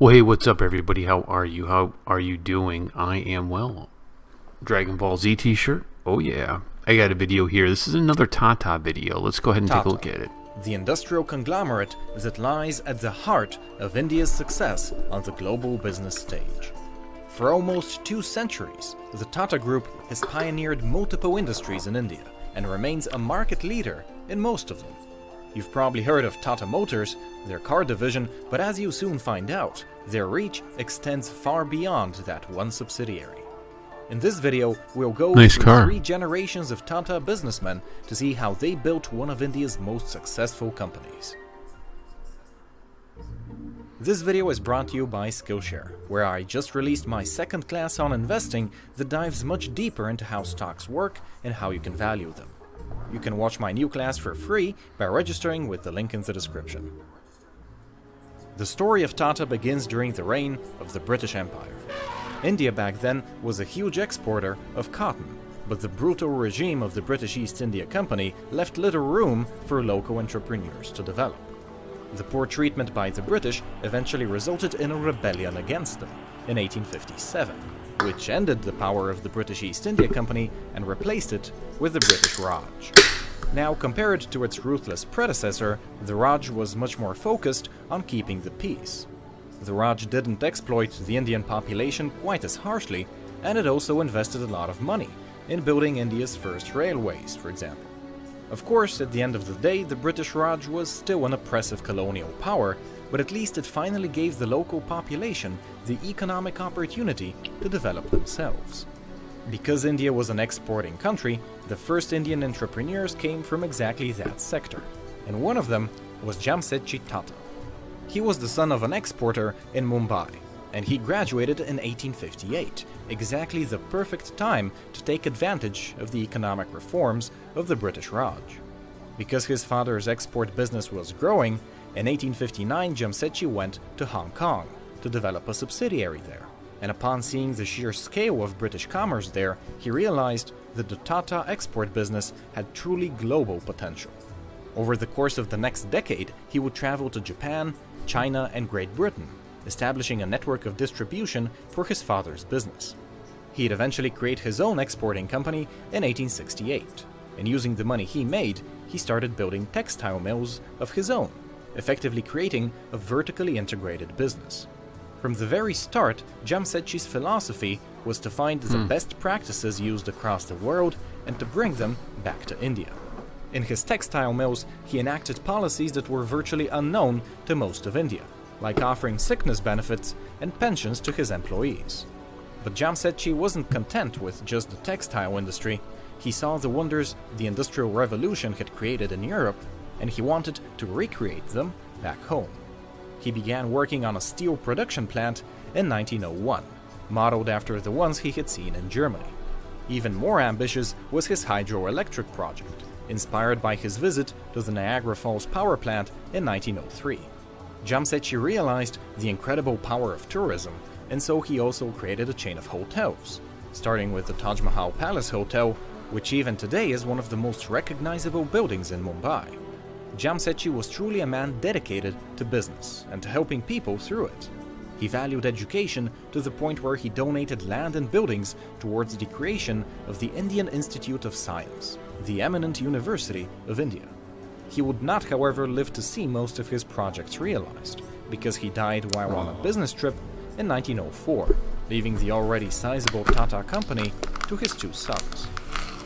Well, hey, what's up, everybody? How are you? How are you doing? I am well. Dragon Ball Z t-shirt? Oh, yeah. I got a video here. This is another Tata video. Let's go ahead and take a Tata, look at it. the industrial conglomerate that lies at the heart of India's success on the global business stage. For almost 2 centuries, the Tata Group has pioneered multiple industries in India and remains a market leader in most of them. You've probably heard of Tata Motors, their car division, but as you soon find out, their reach extends far beyond that one subsidiary. In this video, we'll go through 3 generations of Tata businessmen to see how they built one of India's most successful companies. This video is brought to you by Skillshare, where I just released my 2nd class on investing that dives much deeper into how stocks work and how you can value them. You can watch my new class for free by registering with the link in the description. The story of Tata begins during the reign of the British Empire. India back then was a huge exporter of cotton, but the brutal regime of the British East India Company left little room for local entrepreneurs to develop. The poor treatment by the British eventually resulted in a rebellion against them in 1857, which ended the power of the British East India Company and replaced it with the British Raj. Now, compared to its ruthless predecessor, the Raj was much more focused on keeping the peace. The Raj didn't exploit the Indian population quite as harshly, and it also invested a lot of money in building India's first railways, for example. Of course, at the end of the day, the British Raj was still an oppressive colonial power, but at least it finally gave the local population the economic opportunity to develop themselves. Because India was an exporting country, the first Indian entrepreneurs came from exactly that sector, and one of them was Jamsetji Tata. He was the son of an exporter in Mumbai, and he graduated in 1858, exactly the perfect time to take advantage of the economic reforms of the British Raj. Because his father's export business was growing, in 1859 Jamsetji went to Hong Kong to develop a subsidiary there, and upon seeing the sheer scale of British commerce there, he realized that the Tata export business had truly global potential. Over the course of the next decade, he would travel to Japan, China, and Great Britain, establishing a network of distribution for his father's business. He'd eventually create his own exporting company in 1868, and using the money he made, he started building textile mills of his own, effectively creating a vertically integrated business. From the very start, Jamsetji's philosophy was to find the best practices used across the world and to bring them back to India. In his textile mills, he enacted policies that were virtually unknown to most of India, like offering sickness benefits and pensions to his employees. But Jamsetji wasn't content with just the textile industry. He saw the wonders the Industrial Revolution had created in Europe, and he wanted to recreate them back home. He began working on a steel production plant in 1901, modeled after the ones he had seen in Germany. Even more ambitious was his hydroelectric project, inspired by his visit to the Niagara Falls power plant in 1903. Jamsetji realized the incredible power of tourism, and so he also created a chain of hotels, starting with the Taj Mahal Palace Hotel, which even today is one of the most recognizable buildings in Mumbai. Jamsetji was truly a man dedicated to business and to helping people through it. He valued education to the point where he donated land and buildings towards the creation of the Indian Institute of Science, the eminent university of India. He would not, however, live to see most of his projects realized, because he died while on a business trip in 1904, leaving the already sizable Tata company to his 2 sons.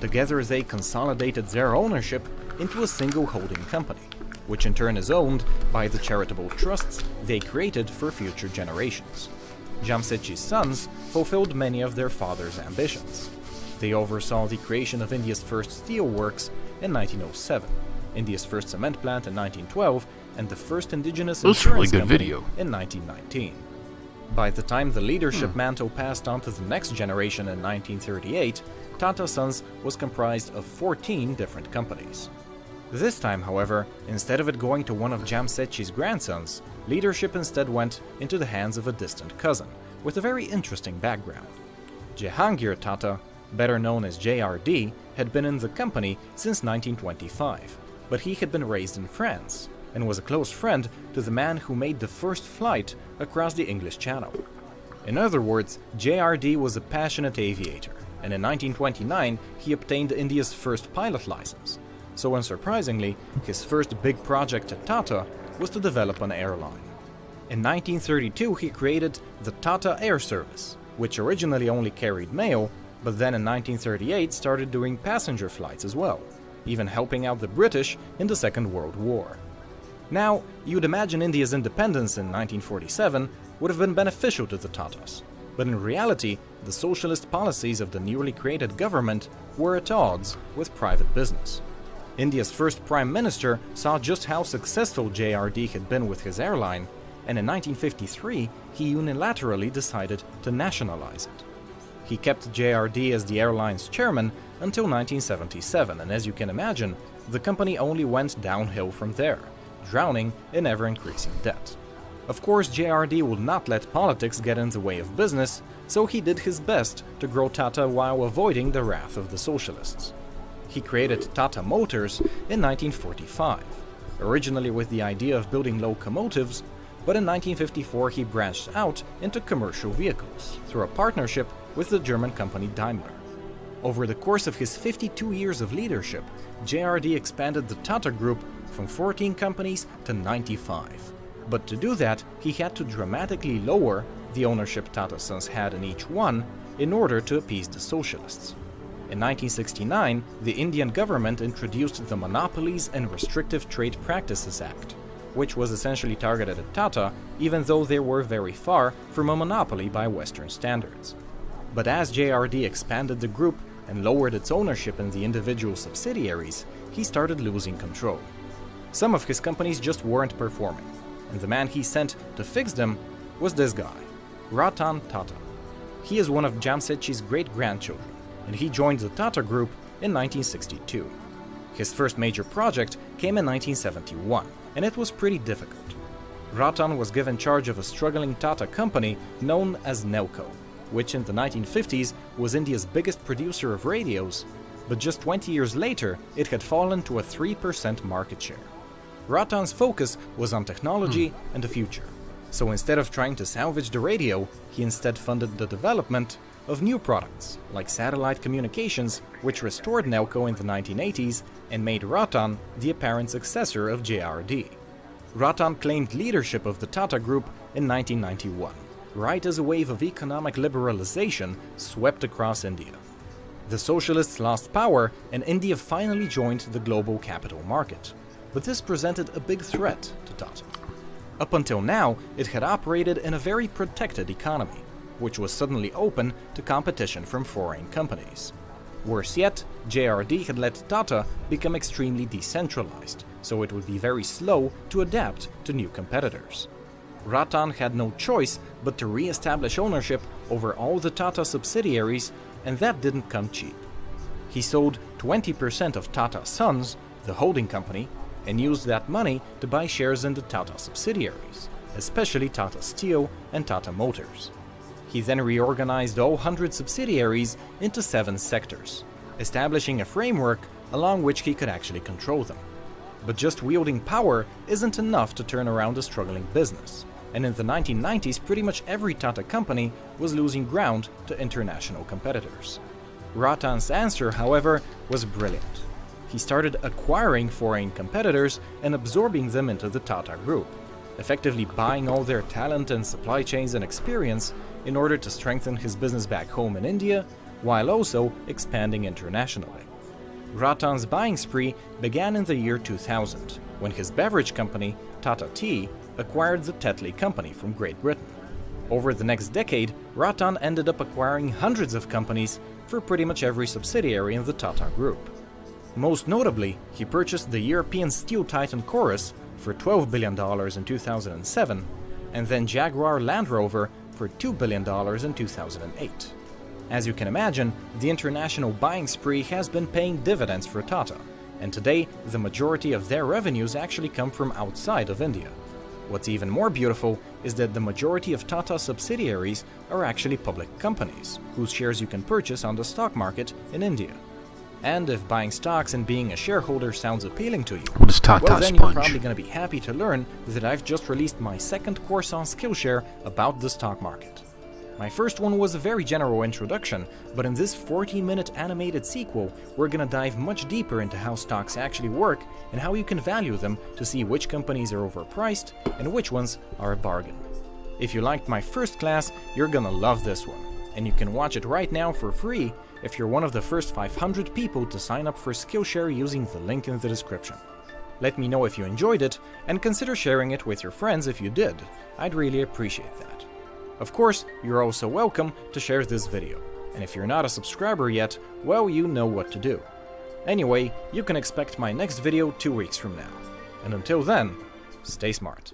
Together they consolidated their ownership into a single holding company, which in turn is owned by the charitable trusts they created for future generations. Jamsetji's sons fulfilled many of their father's ambitions. They oversaw the creation of India's first steel works in 1907, India's first cement plant in 1912, and the first indigenous insurance company in 1919. By the time the leadership mantle passed on to the next generation in 1938, Tata Sons was comprised of 14 different companies. This time, however, instead of it going to one of Jamsetji's grandsons, leadership instead went into the hands of a distant cousin, with a very interesting background. Jehangir Tata, better known as JRD, had been in the company since 1925, but he had been raised in France, and was a close friend to the man who made the first flight across the English Channel. In other words, JRD was a passionate aviator, and in 1929 he obtained India's first pilot license. So unsurprisingly, his first big project at Tata was to develop an airline. In 1932 he created the Tata Air Service, which originally only carried mail, but then in 1938 started doing passenger flights as well, even helping out the British in the Second World War. Now, you'd imagine India's independence in 1947 would have been beneficial to the Tatas, but in reality, the socialist policies of the newly created government were at odds with private business. India's first Prime Minister saw just how successful JRD had been with his airline, and in 1953 he unilaterally decided to nationalize it. He kept JRD as the airline's chairman until 1977, and as you can imagine, the company only went downhill from there, drowning in ever-increasing debt. Of course, JRD would not let politics get in the way of business, so he did his best to grow Tata while avoiding the wrath of the socialists. He created Tata Motors in 1945, originally with the idea of building locomotives, but in 1954 he branched out into commercial vehicles through a partnership with the German company Daimler. Over the course of his 52 years of leadership, JRD expanded the Tata Group from 14 companies to 95. But to do that, he had to dramatically lower the ownership Tata Sons had in each one in order to appease the socialists. In 1969, the Indian government introduced the Monopolies and Restrictive Trade Practices Act, which was essentially targeted at Tata, even though they were very far from a monopoly by Western standards. But as JRD expanded the group and lowered its ownership in the individual subsidiaries, he started losing control. Some of his companies just weren't performing, and the man he sent to fix them was this guy, Ratan Tata. He is one of Jamsetji's great-grandchildren, and he joined the Tata Group in 1962. His first major project came in 1971, and it was pretty difficult. Ratan was given charge of a struggling Tata company known as Nelco, which in the 1950s was India's biggest producer of radios, but just 20 years later it had fallen to a 3% market share. Ratan's focus was on technology and the future, so instead of trying to salvage the radio, he instead funded the development of new products, like satellite communications, which restored Nelco in the 1980s and made Ratan the apparent successor of JRD. Ratan claimed leadership of the Tata Group in 1991, right as a wave of economic liberalization swept across India. The socialists lost power and India finally joined the global capital market. But this presented a big threat to Tata. Up until now, it had operated in a very protected economy, which was suddenly open to competition from foreign companies. Worse yet, JRD had let Tata become extremely decentralized, so it would be very slow to adapt to new competitors. Ratan had no choice but to re-establish ownership over all the Tata subsidiaries, and that didn't come cheap. He sold 20% of Tata Sons, the holding company, and used that money to buy shares in the Tata subsidiaries, especially Tata Steel and Tata Motors. He then reorganized all 100 subsidiaries into 7 sectors, establishing a framework along which he could actually control them. But just wielding power isn't enough to turn around a struggling business, and in the 1990s pretty much every Tata company was losing ground to international competitors. Ratan's answer, however, was brilliant. He started acquiring foreign competitors and absorbing them into the Tata Group, effectively buying all their talent and supply chains and experience in order to strengthen his business back home in India, while also expanding internationally. Ratan's buying spree began in the year 2000, when his beverage company, Tata Tea, acquired the Tetley Company from Great Britain. Over the next decade, Ratan ended up acquiring hundreds of companies for pretty much every subsidiary in the Tata Group. Most notably, he purchased the European steel titan Chorus for $12 billion in 2007, and then Jaguar Land Rover for $2 billion in 2008. As you can imagine, the international buying spree has been paying dividends for Tata, and today the majority of their revenues actually come from outside of India. What's even more beautiful is that the majority of Tata subsidiaries are actually public companies, whose shares you can purchase on the stock market in India. And if buying stocks and being a shareholder sounds appealing to you, What is Tata well then you're Sponge? probably going to be happy to learn that I've just released my second course on Skillshare about the stock market. My first one was a very general introduction, but in this 40-minute animated sequel, we're gonna dive much deeper into how stocks actually work and how you can value them to see which companies are overpriced and which ones are a bargain. If you liked my first class, you're gonna love this one, and you can watch it right now for free if you're one of the first 500 people to sign up for Skillshare using the link in the description. Let me know if you enjoyed it, and consider sharing it with your friends if you did. I'd really appreciate that. Of course, you're also welcome to share this video, and if you're not a subscriber yet, well, you know what to do. Anyway, you can expect my next video 2 weeks from now. And until then, stay smart.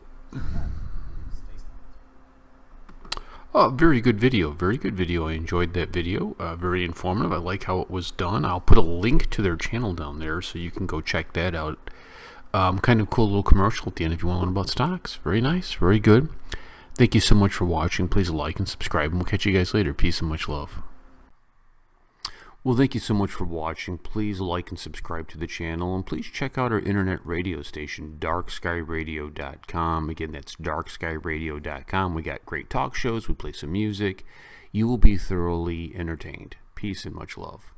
Oh, very good video. Very good video. I enjoyed that video. Very informative. I like how it was done. I'll put a link to their channel down there so you can go check that out. Kind of cool little commercial at the end if you want to learn about stocks. Very nice. Very good. Thank you so much for watching. Please like and subscribe, and we'll catch you guys later. Peace and much love. Well, thank you so much for watching. Please like and subscribe to the channel, and please check out our internet radio station, darkskyradio.com. Again, that's darkskyradio.com. We got great talk shows. We play some music. You will be thoroughly entertained. Peace and much love.